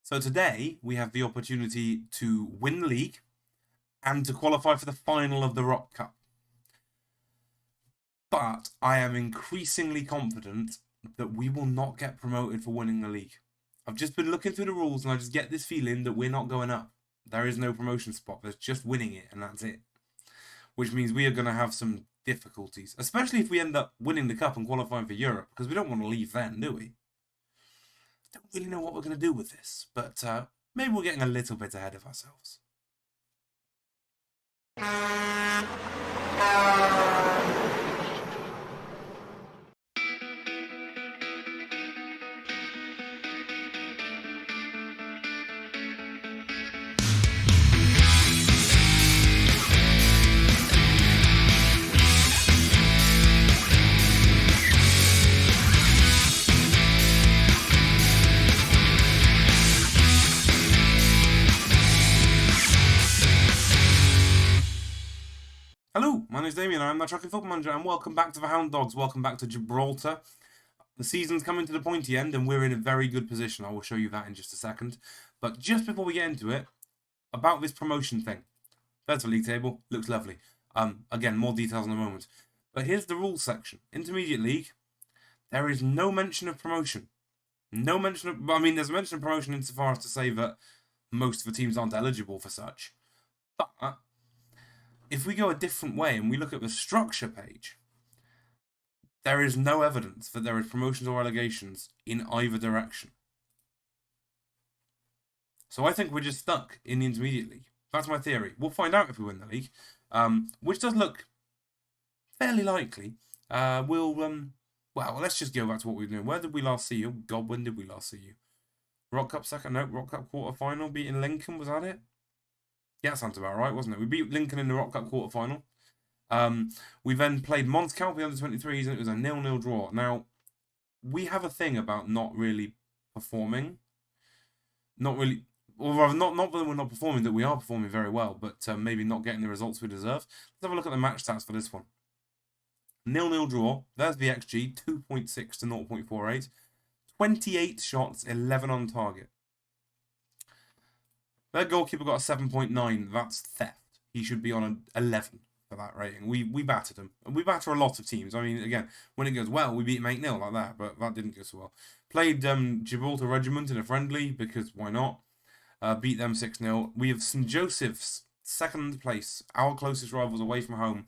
So today we have the opportunity to win the league and to qualify for the final of the Rock Cup. But I am increasingly confident that we will not get promoted for winning the league. I've just been looking through the rules and I just get this feeling that we're not going up. There is no promotion spot. There's just winning it and that's it. Which means we are going to have some difficulties, especially if we end up winning the cup and qualifying for Europe, because we don't want to leave then, do we? Don't really know what we're going to do with this, but maybe we're getting a little bit ahead of ourselves. Hello, my name is Damien, I'm the Trucking Football Manager, and welcome back to the Hound Dogs. Welcome back to Gibraltar. The season's coming to the pointy end, and we're in a very good position. I will show you that in just a second. But just before we get into it, about this promotion thing. That's the league table. Looks lovely. Again, more details in a moment. But here's the rules section. Intermediate League, there is no mention of promotion. No mention of... I mean, there's a mention of promotion insofar as to say that most of the teams aren't eligible for such. But if we go a different way and we look at the structure page, there is no evidence that there is promotions or relegations in either direction. So I think we're just stuck in the Intermediate League. That's my theory. We'll find out if we win the league, which does look fairly likely. Well, let's just go back to what we were doing. Where did we last see you? God, when did we last see you? Rock Cup second? No, Rock Cup quarter-final, beating Lincoln, was that it? Yeah, that sounds about right, wasn't it? We beat Lincoln in the Rock Cup quarter-final. We then played Mons Calpe under-23s, and it was a 0-0 draw. Now, we have a thing about not really performing. Not really... Or rather, not that we're not performing, that we are performing very well, but maybe not getting the results we deserve. Let's have a look at the match stats for this one. 0-0 draw. There's the XG, 2.6 to 0.48. 28 shots, 11 on target. Their goalkeeper got a 7.9. That's theft. He should be on an 11 for that rating. We battered him. And we batter a lot of teams. I mean, again, when it goes well, we beat him 8-0 like that, but that didn't go so well. Played Gibraltar Regiment in a friendly, because why not? Beat them 6-0. We have St. Joseph's, second place. Our closest rivals away from home.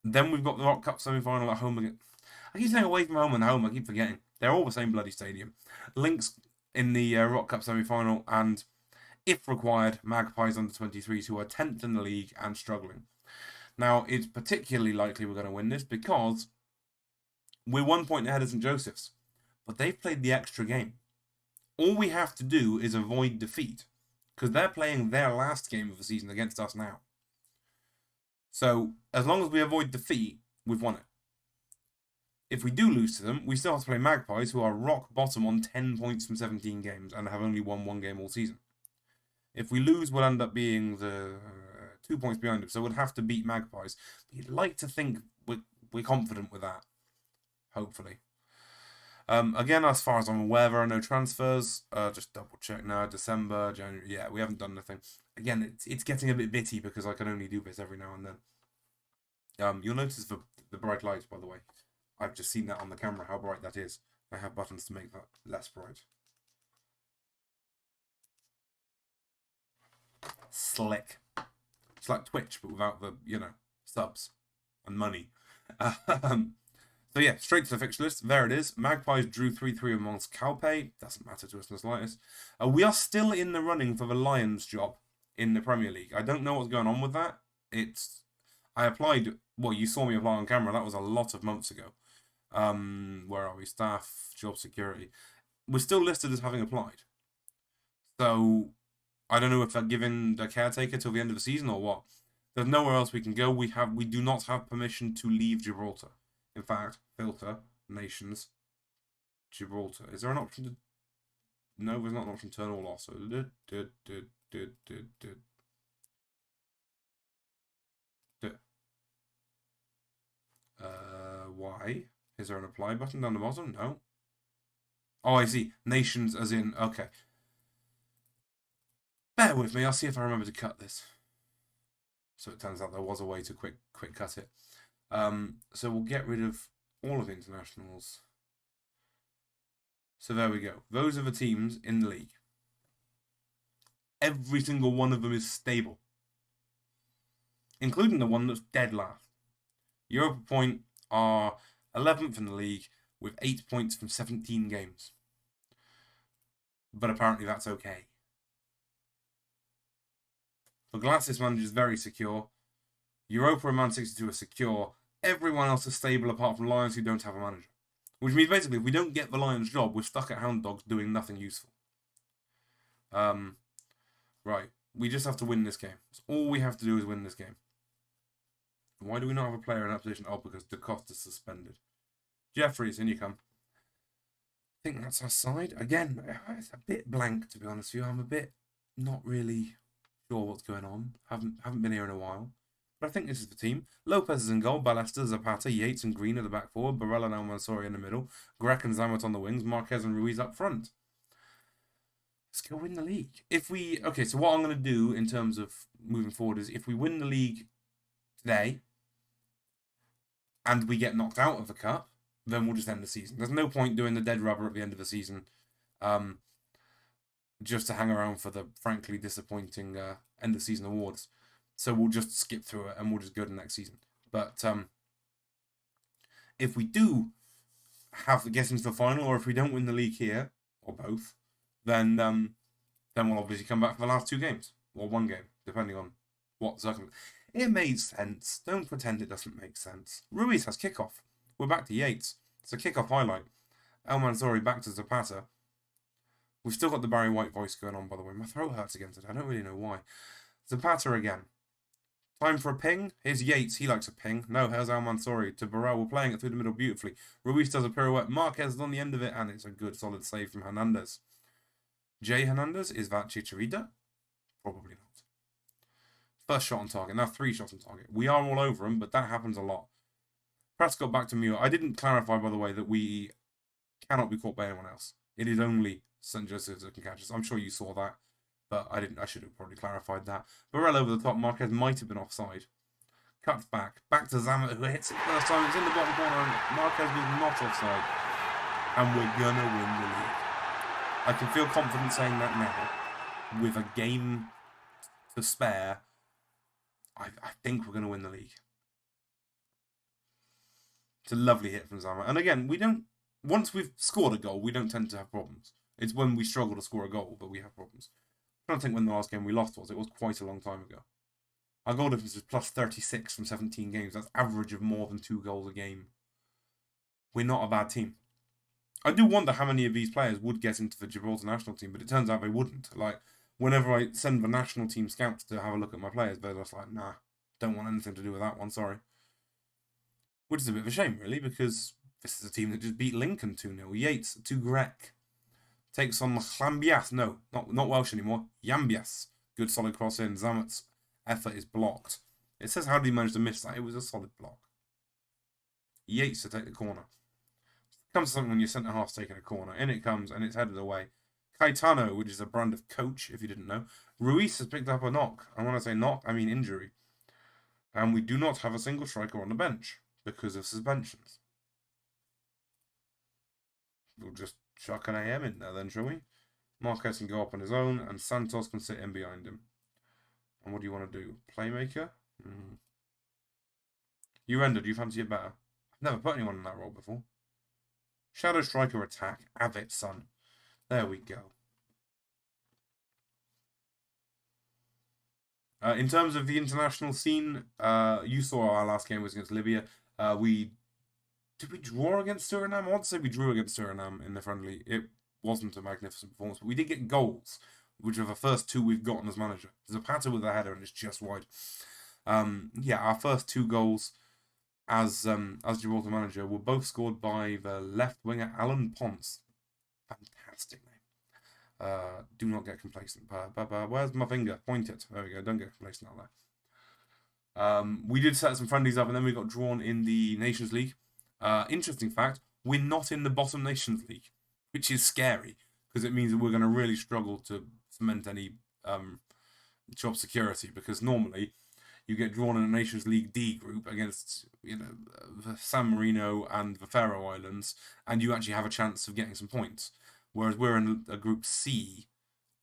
Then we've got the Rock Cup semi-final at home again. I keep saying away from home and home. I keep forgetting. They're all the same bloody stadium. Links in the Rock Cup semi-final, and if required, Magpies under-23s, who are 10th in the league and struggling. Now, it's particularly likely we're going to win this because we're 1 point ahead of St. Joseph's, but they've played the extra game. All we have to do is avoid defeat, because they're playing their last game of the season against us now. So, as long as we avoid defeat, we've won it. If we do lose to them, we still have to play Magpies, who are rock bottom on 10 points from 17 games and have only won one game all season. If we lose, we'll end up being the 2 points behind them, so we'll have to beat Magpies. But you'd like to think we're confident with that, hopefully. Again, as far as I'm aware, there are no transfers. Just double check now. December, January. Yeah, we haven't done nothing. Again, it's getting a bit bitty because I can only do this every now and then. You'll notice the bright lights, by the way. I've just seen that on the camera, how bright that is. I have buttons to make that less bright. Slick. It's like Twitch, but without the, subs and money. So yeah, straight to the fixture list. There it is. Magpies drew 3-3 with Mons Calpe. Doesn't matter to us in the slightest. We are still in the running for the Lions job in the Premier League. I don't know what's going on with that. I applied... Well, you saw me apply on camera. That was a lot of months ago. Where are we? Staff, job security. We're still listed as having applied. So, I don't know if they're giving the caretaker till the end of the season or what. There's nowhere else we can go. We do not have permission to leave Gibraltar. In fact, filter, nations, Gibraltar. Is there an option to... No, there's not an option to turn all off. So, why? Is there an apply button down the bottom? No. Oh, I see. Nations as in... Okay. Bear with me, I'll see if I remember to cut this. So it turns out there was a way to quick cut it. So we'll get rid of all of the internationals. So there we go. Those are the teams in the league. Every single one of them is stable, including the one that's dead last. Europa Point are 11th in the league with 8 points from 17 games. But apparently that's okay. The Galactus manager is very secure. Europa and Man 62 are secure. Everyone else is stable apart from Lions who don't have a manager. Which means basically if we don't get the Lions job, we're stuck at Hound Dogs doing nothing useful. Right. We just have to win this game. That's all we have to do is win this game. Why do we not have a player in that position? Oh, because DeCosta is suspended. Jeffries, in you come. I think that's our side. Again, it's a bit blank, to be honest with you. I'm a bit not really sure what's going on. Haven't been here in a while. But I think this is the team. Lopez is in goal. Ballester, Zapata, Yates and Green at the back forward. Barella and Almansori in the middle. Grec and Zamet on the wings. Marquez and Ruiz up front. Let's go win the league. Okay, so what I'm going to do in terms of moving forward is if we win the league today and we get knocked out of the cup, then we'll just end the season. There's no point doing the dead rubber at the end of the season just to hang around for the frankly disappointing end of season awards. So we'll just skip through it and we'll just go to the next season. But if we do have to get into the final, or if we don't win the league here, or both, then we'll obviously come back for the last 2 games, or 1 game, depending on what circumstance. It made sense. Don't pretend it doesn't make sense. Ruiz has kickoff. We're back to Yates. It's a kickoff highlight. El Mansouri back to Zapata. We've still got the Barry White voice going on, by the way. My throat hurts again today. I don't really know why. Zapata again. Time for a ping. Here's Yates. He likes a ping. No, here's Al Mansouri to Burrell. We're playing it through the middle beautifully. Ruiz does a pirouette. Marquez is on the end of it, and it's a good, solid save from Hernandez. Jay Hernandez, is that Chicharito? Probably not. First shot on target. Now 3 shots on target. We are all over him, but that happens a lot. Prescott back to Muir. I didn't clarify, by the way, that we cannot be caught by anyone else. It is only St. Joseph's that can catch us. I'm sure you saw that, but I didn't. I should have probably clarified that. Burrell over the top. Marquez might have been offside. Cuts back. Back to Zamet, who hits it first time. It's in the bottom corner, and Marquez was not offside. And we're going to win the league. I can feel confident saying that now. With a game to spare, I think we're going to win the league. It's a lovely hit from Zamet. And again, once we've scored a goal, we don't tend to have problems. It's when we struggle to score a goal that we have problems. I don't think when the last game we lost was. It was quite a long time ago. Our goal difference is plus 36 from 17 games. That's average of more than 2 goals a game. We're not a bad team. I do wonder how many of these players would get into the Gibraltar national team, but it turns out they wouldn't. Like, whenever I send the national team scouts to have a look at my players, they're just like, nah, don't want anything to do with that one, sorry. Which is a bit of a shame, really, because this is a team that just beat Lincoln 2-0. Yates to Grec. Takes on Jambias. No, not Welsh anymore. Jambias. Good solid cross in. Zamet's effort is blocked. It says, how did he manage to miss that? It was a solid block. Yates to take the corner. Comes to something when your centre half's taking a corner. In it comes, and it's headed away. Caetano, which is a brand of coach, if you didn't know. Ruiz has picked up a knock. And when I say knock, I mean injury. And we do not have a single striker on the bench because of suspensions. We'll just chuck an AM in there then, shall we? Marquez can go up on his own, and Santos can sit in behind him. And what do you want to do? Playmaker? You render, do you fancy it better? I've never put anyone in that role before. Shadow Striker attack. Avit, son. There we go. In terms of the international scene, you saw our last game was against Libya. Did we draw against Suriname? I want to say we drew against Suriname in the friendly. It wasn't a magnificent performance, but we did get goals, which are the first 2 we've gotten as manager. Zapata with a header, and it's just wide. Yeah, our first 2 goals as Gibraltar manager were both scored by the left winger Alan Ponce. Fantastic name. Do not get complacent. Where's my finger? Point it. There we go. Don't get complacent out there. We did set some friendlies up, and then we got drawn in the Nations League. Interesting fact, we're not in the bottom Nations League, which is scary, because it means that we're going to really struggle to cement any job security, because normally you get drawn in a Nations League D group against, San Marino and the Faroe Islands, and you actually have a chance of getting some points. Whereas we're in a group C,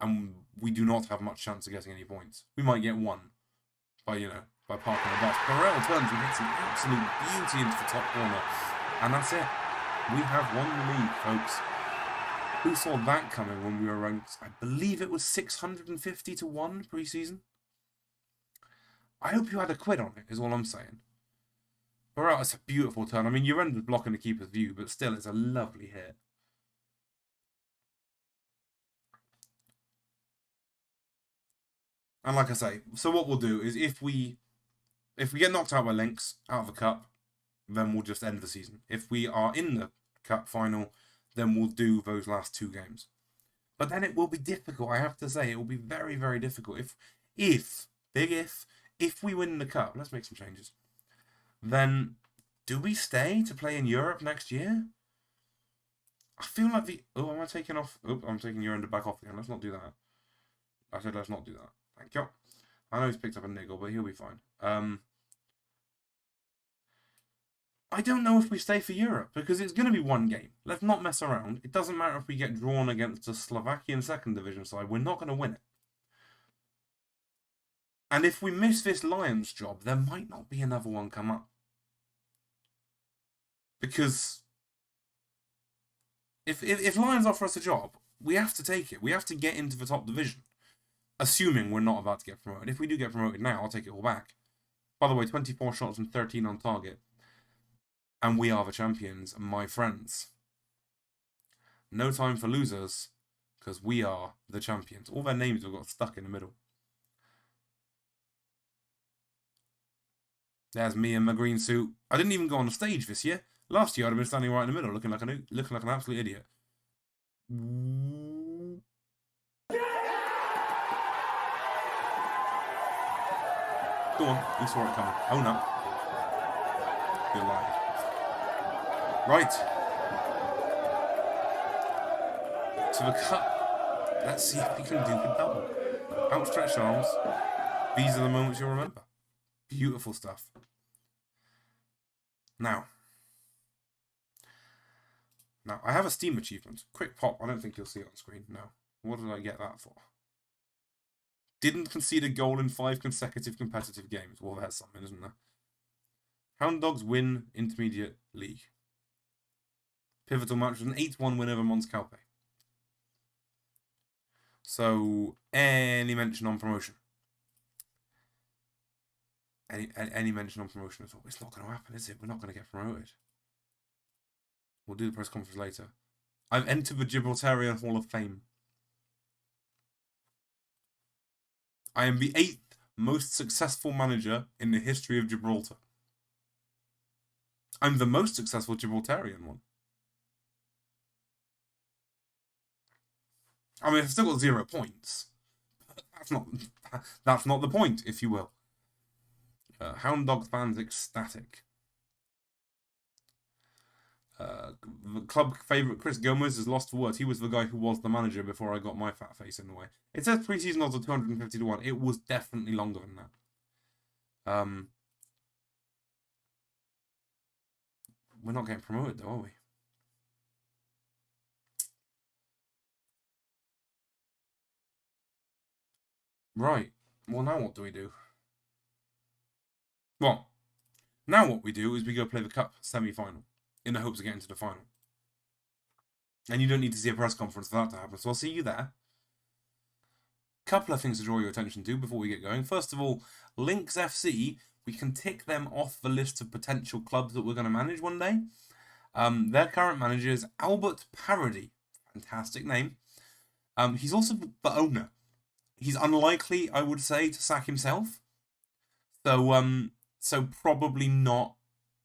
and we do not have much chance of getting any points. We might get one by parking the bus. Perel turns and hits an absolute beauty into the top corner, and that's it. We have won the league, folks. Who saw that coming when we were ranked? I believe it was 650 to 1 pre-season. I hope you had a quid on it, is all I'm saying. Perel, it's a beautiful turn. I mean, you're under blocking the keeper's view, but still, it's a lovely hit. And like I say, so what we'll do is if we get knocked out by Lynx out of the cup, then we'll just end the season. If we are in the cup final, then we'll do those last 2 games. But then it will be difficult, I have to say. It will be very, very difficult. If we win the cup, let's make some changes. Then, do we stay to play in Europe next year? I feel like am I taking off? I'm taking your end back off again. Let's not do that. I said let's not do that. Thank you. I know he's picked up a niggle, but he'll be fine. I don't know if we stay for Europe, because it's going to be 1 game. Let's not mess around. It doesn't matter if we get drawn against a Slovakian 2nd division side. We're not going to win it. And if we miss this Lions job, there might not be another one come up. Because if Lions offer us a job, we have to take it. We have to get into the top division. Assuming we're not about to get promoted. If we do get promoted now, I'll take it all back. By the way, 24 shots and 13 on target. And we are the champions, my friends. No time for losers, because we are the champions. All their names have got stuck in the middle. There's me in my green suit. I didn't even go on the stage this year. Last year I'd have been standing right in the middle, looking like an absolute idiot. Go on, you saw it coming. Oh no. You're lying. Right. To the cup. Let's see if we can do the double. Outstretched arms. These are the moments you'll remember. Beautiful stuff. Now, I have a Steam achievement. Quick pop. I don't think you'll see it on screen. No. What did I get that for? Didn't concede a goal in 5 consecutive competitive games. Well, there's something, isn't there? Hound Dogs win Intermediate League. Pivotal match was an 8-1 win over Mons Calpe. So, any mention on promotion? Any mention on promotion at all? It's not going to happen, is it? We're not going to get promoted. We'll do the press conference later. I've entered the Gibraltarian Hall of Fame. I am the 8th most successful manager in the history of Gibraltar. I'm the most successful Gibraltarian one. I mean, I've still got 0 points. That's not the point, if you will. Hound Dog fans ecstatic. The club favourite Chris Gomez is lost for words. He was the guy who was the manager before I got my fat face in the way. It says pre-season odds of 250 to 1. It was definitely longer than that. We're not getting promoted though, are we? Right. Well, now what do we do? Well, now what we do is we go play the Cup semi-final in the hopes of getting to the final. And you don't need to see a press conference for that to happen, so I'll see you there. Couple of things to draw your attention to before we get going. First of all, Lynx FC, we can tick them off the list of potential clubs that we're going to manage one day. Their current manager is Albert Parody. Fantastic name. He's also the owner. He's unlikely, I would say, to sack himself. So probably not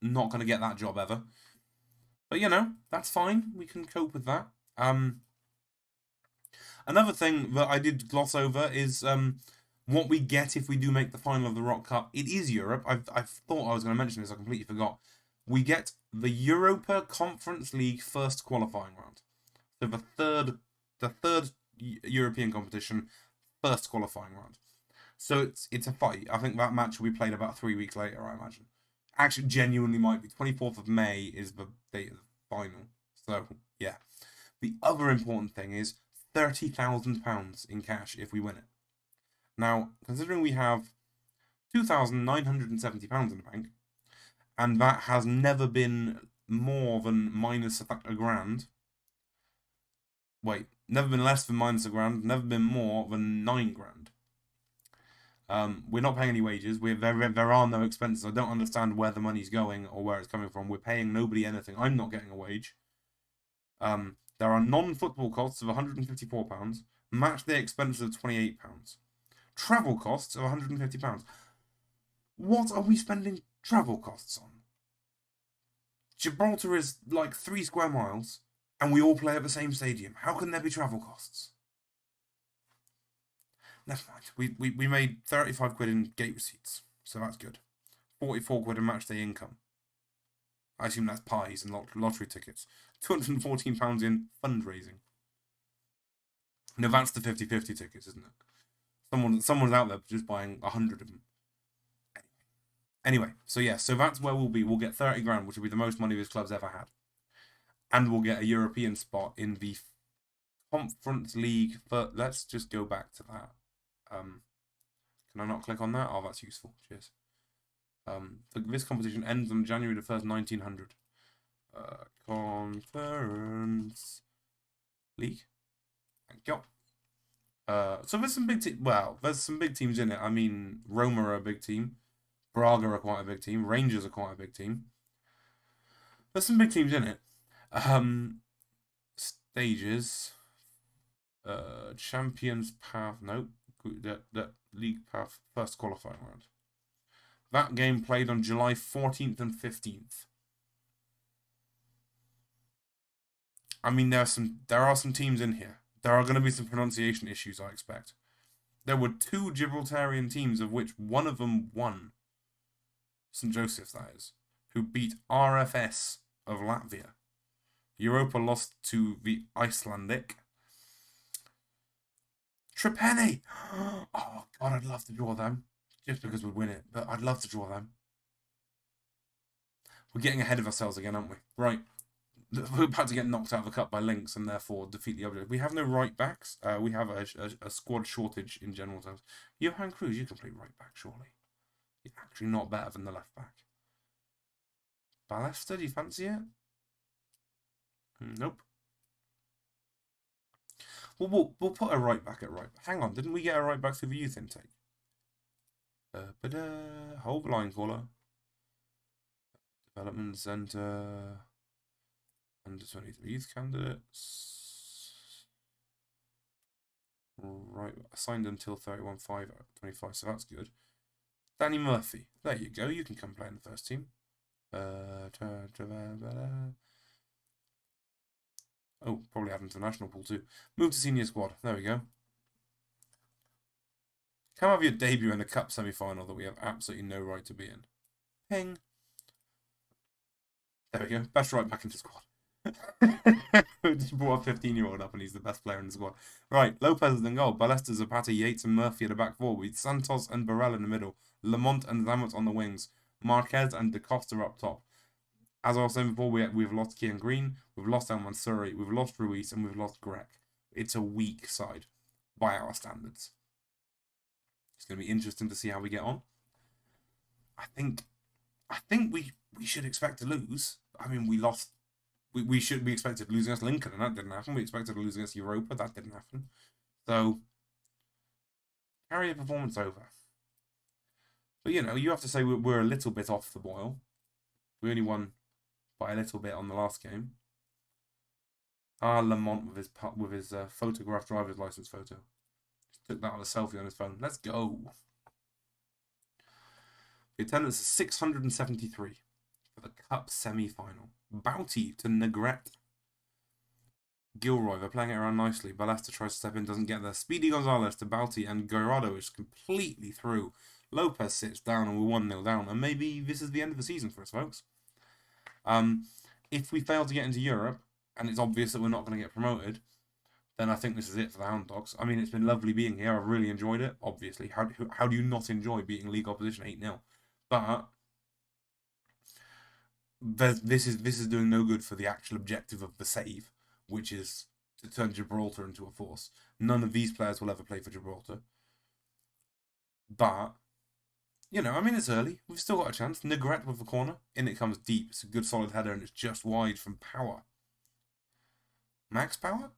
going to get that job ever. But, that's fine. We can cope with that. Another thing that I did gloss over is what we get if we do make the final of the Rock Cup. It is Europe. I thought I was going to mention this. I completely forgot. We get the Europa Conference League first qualifying round. So the third European competition, first qualifying round. So it's a fight. I think that match will be played about 3 weeks later, I imagine. Actually, genuinely might be. 24th of May is the date of the final. So, yeah. The other important thing is £30,000 in cash if we win it. Now, considering we have £2,970 in the bank, and that has never been more than minus a grand. Wait, never been less than minus a grand, never been more than 9 grand. We're not paying any wages. There are no expenses. I don't understand where the money's going or where it's coming from. We're paying nobody anything. I'm not getting a wage. There are non-football costs of £154, match day expenses of £28, travel costs of £150. What are we spending travel costs on? Gibraltar is like 3 square miles, and we all play at the same stadium. How can there be travel costs? Never mind. We made 35 quid in gate receipts, so that's good. 44 quid in match day income. I assume that's pies and lottery tickets. £214 in fundraising. No, that's the 50-50 tickets, isn't it? Someone's out there just buying 100 of them. Anyway, so yeah, so that's where we'll be. We'll get 30 grand, which will be the most money this club's ever had. And we'll get a European spot in the Conference League. But let's just go back to that. Can I not click on that? Oh, that's useful. Cheers. This competition ends on January the 1st, 1900. Conference League. Thank you. So there's some big there's some big teams in it. I mean, Roma are a big team. Braga are quite a big team. Rangers are quite a big team. There's some big teams in it. Stages. Champions Path. Nope. The League Path first qualifying round. That game played on July 14th and 15th. I mean, there are some teams in here. There are going to be some pronunciation issues, I expect. There were 2 Gibraltarian teams, of which one of them won. St. Joseph's, that is, who beat RFS of Latvia. Europa lost to the Icelandic. Trapani! Oh, God, I'd love to draw them. Just because we'd win it, but I'd love to draw them. We're getting ahead of ourselves again, aren't we? Right. We're about to get knocked out of the cup by Lynx and therefore defeat the object. We have no right backs. We have a squad shortage in general terms. Johan Cruz, you can play right back, surely. You're actually not better than the left back. Ballester, do you fancy it? Nope. We'll put a right back at right. Hang on, didn't we get a right back through the youth intake? Hold the line caller. Development Centre. Under 23 youth candidates. Right, assigned until 31/5/25, so that's good. Danny Murphy, there you go. You can come play in the first team. Oh, probably add him to the national pool too. Move to senior squad. There we go. Come have your debut in a cup semi-final that we have absolutely no right to be in. Ping. There we go. Best right back into squad. Just brought a 15-year-old up and he's the best player in the squad. Right, Lopez is in goal. Ballester, Zapata, Yates and Murphy at the back four with Santos and Burrell in the middle. Lamont and Zammit on the wings. Marquez and Da Costa up top. As I was saying before, we've lost Kian Green, we've lost El Mansuri, we've lost Ruiz, and we've lost Grec. It's a weak side by our standards. It's going to be interesting to see how we get on. I think we should expect to lose. I mean, we lost. We should be expected to lose against Lincoln, and that didn't happen. We expected to lose against Europa, that didn't happen. So, carry a performance over. But, you know, you have to say we're a little bit off the boil. We only won by a little bit on the last game. Lamont with his photographed driver's license photo. Just took that on a selfie on his phone. Let's go. The attendance is 673 for the Cup semi-final. Bouty to Negrete. Gilroy, they're playing it around nicely. Ballester tries to step in, doesn't get there. Speedy Gonzalez to Bouty, and Guerrero is completely through. Lopez sits down and we're 1-0 down. And maybe this is the end of the season for us, folks. If we fail to get into Europe, and it's obvious that we're not going to get promoted, then I think this is it for the Hound Dogs. I mean, it's been lovely being here. I've really enjoyed it, obviously. How do you not enjoy beating league opposition 8-0? But this is doing no good for the actual objective of the save, which is to turn Gibraltar into a force. None of these players will ever play for Gibraltar. But, I mean, it's early. We've still got a chance. Negret with the corner. In it comes deep. It's a good solid header, and it's just wide from Power. Max Power?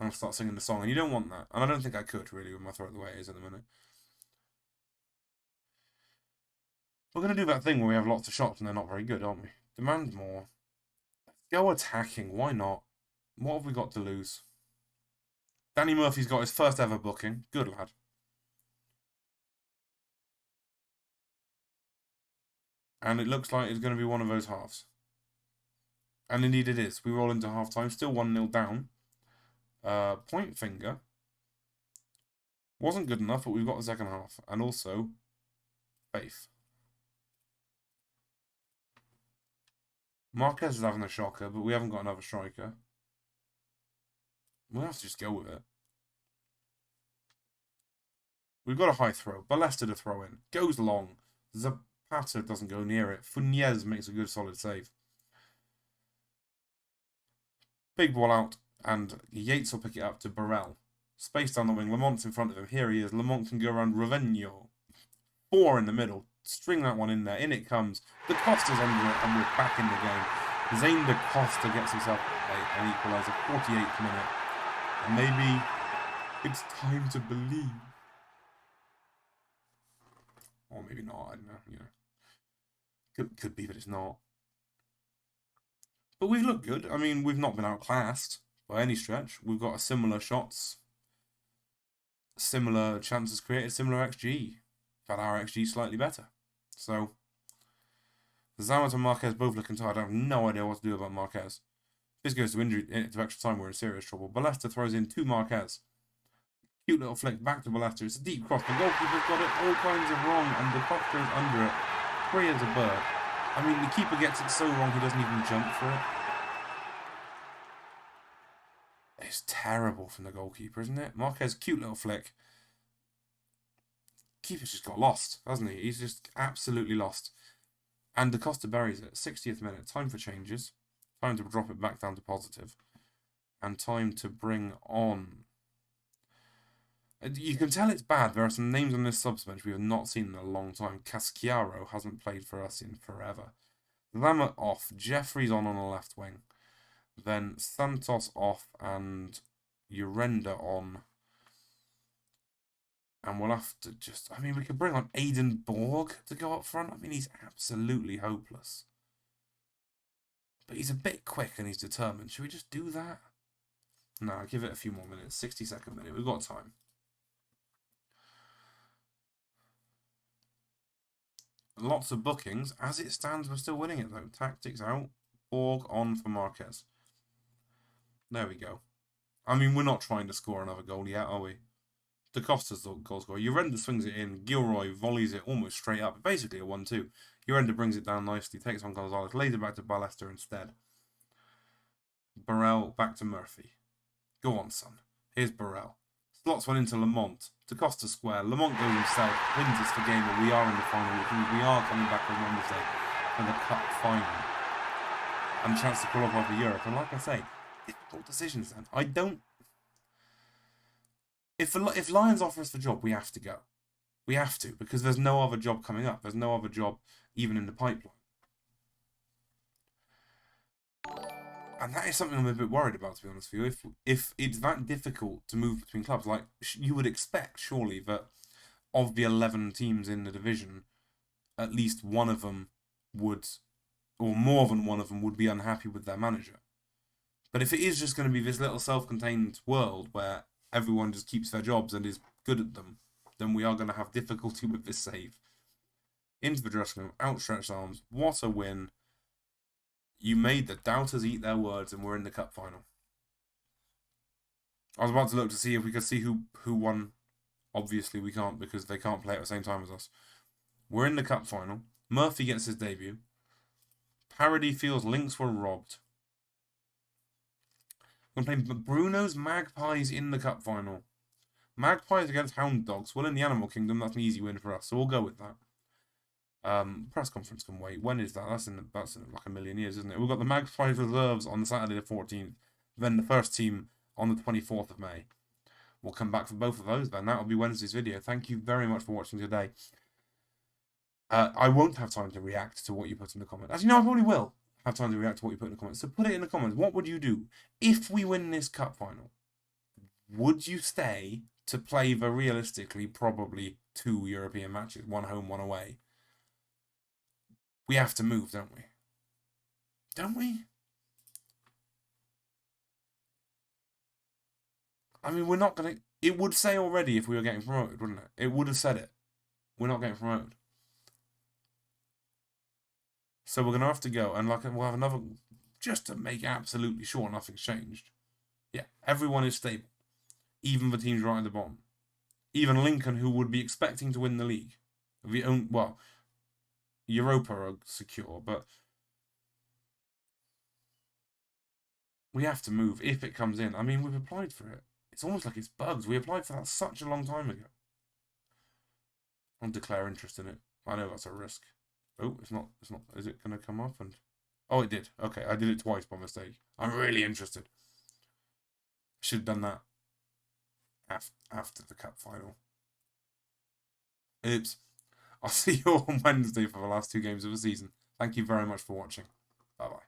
I'm going to start singing the song, and you don't want that. And I don't think I could, really, with my throat the way it is at the minute. We're going to do that thing where we have lots of shots and they're not very good, aren't we? Demand more. Go attacking. Why not? What have we got to lose? Danny Murphy's got his first ever booking. Good lad. And it looks like it's going to be one of those halves. And indeed it is. We roll into half-time. Still 1-0 down. Point finger. Wasn't good enough, but we've got the second half. And also, faith. Marquez is having a shocker, but we haven't got another striker. We'll have to just go with it. We've got a high throw. Ballester to throw in. Goes long. Zapata doesn't go near it. Funes makes a good solid save. Big ball out, and Yates will pick it up to Burrell. Space down the wing. Lamont's in front of him. Here he is. Lamont can go around Roveno. 4 in the middle. String that one in there. In it comes. Da Costa's under it, and we're back in the game. Zane Da Costa gets himself an equaliser. 48th minute. And maybe it's time to believe. Or maybe not. I don't know. Could be, but it's not. But we've looked good. I mean, we've not been outclassed by any stretch. We've got similar shots, similar chances created, similar XG. But our XG slightly better. So, Zamat and Marquez both looking tired. I have no idea what to do about Marquez. If this goes to injury, to extra time, we're in serious trouble. Ballester throws in to Marquez. Cute little flick back to Ballester. It's a deep cross. The goalkeeper's got it all kinds of wrong, and the Costa is under it. Free as a bird. I mean, the keeper gets it so wrong he doesn't even jump for it. It's terrible from the goalkeeper, isn't it? Marquez, cute little flick. Keeper's just got lost, hasn't he? He's just absolutely lost. And Da Costa buries it. 60th minute. Time for changes. Time to drop it back down to positive. And time to bring on... You can tell it's bad. There are some names on this subs bench we have not seen in a long time. Casciaro hasn't played for us in forever. Lama off. Jeffrey's on the left wing. Then Santos off and Urenda on. And we'll have to just... I mean, we could bring on Aiden Borg to go up front. I mean, he's absolutely hopeless. But he's a bit quick and he's determined. Should we just do that? No, give it a few more minutes. 62nd minute. We've got time. Lots of bookings. As it stands, we're still winning it, though. Tactics out. Borg on for Marquez. There we go. I mean, we're not trying to score another goal yet, are we? Da Costa's the goal scorer. Urenda swings it in. Gilroy volleys it almost straight up. Basically a 1-2. Urenda brings it down nicely. Takes on Gonzalez. Lays it back to Ballester instead. Burrell back to Murphy. Go on, son. Here's Burrell. Slots one into Lamont. Da Costa square. Lamont goes himself. Wins us the game, and we are in the final. We are coming back on Wednesday for the cup final. And a chance to qualify for Europe. And like I say, difficult decisions then. I don't... If Lions offer us the job, we have to go. We have to, because there's no other job coming up. There's no other job even in the pipeline. And that is something I'm a bit worried about, to be honest with you. If it's that difficult to move between clubs, like you would expect, surely, that of the 11 teams in the division, at least one of them would, or more than one of them, would be unhappy with their manager. But if it is just going to be this little self-contained world where everyone just keeps their jobs and is good at them, then we are going to have difficulty with this save. Into the dressing room, outstretched arms. What a win. You made the doubters eat their words, and we're in the cup final. I was about to look to see if we could see who won. Obviously, we can't, because they can't play at the same time as us. We're in the cup final. Murphy gets his debut. Parody feels Lynx were robbed. We're going to play Bruno's Magpies in the cup final. Magpies against Hound Dogs. Well, in the Animal Kingdom, that's an easy win for us, so we'll go with that. Press conference can wait. When is that? That's in like a million years, isn't it? We've got the Magpies reserves on Saturday the 14th. Then the first team on the 24th of May. We'll come back for both of those then. That'll be Wednesday's video. Thank you very much for watching today. I won't have time to react to what you put in the comments. Actually, no, I probably will have time to react to what you put in the comments. So put it in the comments. What would you do if we win this cup final? Would you stay to play the realistically probably 2 European matches, 1 home, 1 away? We have to move, don't we? Don't we? I mean, we're not going to... It would say already if we were getting promoted, wouldn't it? It would have said it. We're not getting promoted. So we're going to have to go, and like we'll have another... Just to make absolutely sure nothing's changed. Yeah, everyone is stable. Even the teams right at the bottom. Even Lincoln, who would be expecting to win the league. Well, Europa are secure, but... We have to move if it comes in. I mean, we've applied for it. It's almost like it's bugs. We applied for that such a long time ago. I'll declare interest in it. I know that's a risk. Oh, it's not. Is it going to come up? And oh, it did. Okay, I did it twice by mistake. I'm really interested. Should have done that after the cup final. Oops. I'll see you on Wednesday for the last 2 games of the season. Thank you very much for watching. Bye-bye.